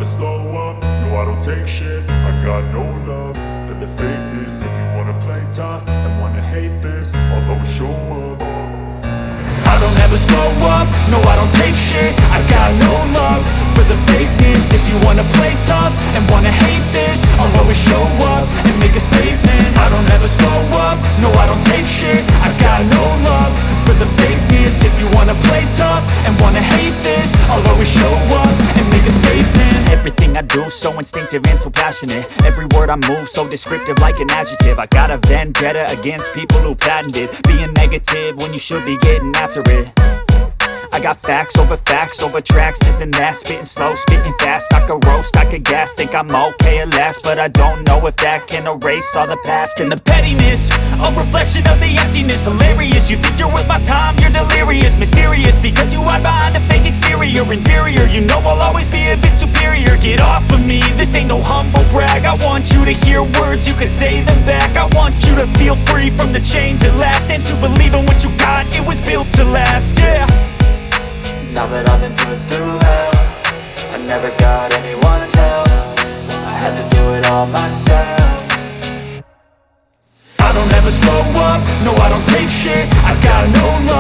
slow up, no I don't take shit. I got no love for the fakeness. If you wanna play tough and wanna hate this, I'll always show up. I don't ever slow up, no I don't take shit. I got no love for the fakeness. If you wanna play tough and wanna hate this, I'll always show up and make a statement. I don't ever slow up, no I don't take shit. I got no love for the fakeness. If you wanna play tough and wanna hate this, I'll always show up and make a statement. Everything I do so instinctive and so passionate. Every word I move so descriptive like an adjective. I got a vendetta against people who patented being negative when you should be getting after it. I got facts over tracks, this and that. Spitting slow, spitting fast, I could roast, I could gas. Think I'm okay at last, but I don't know if that can erase all the past. And the pettiness, a reflection of the emptiness. Hilarious, you think you're worth my time, you're delirious. Mysterious, because you hide behind a fake exterior. Inferior, you know I'll always be a bit superior. Get off of me, this ain't no humble brag. I want you to hear words, you can say them back. I want you to feel free from the chains at last, and to believe in what you got, it was built to last, yeah. Now that I've been put through hell, I never got anyone's help. I had to do it all myself. I don't ever slow up, no I don't take shit. I got no love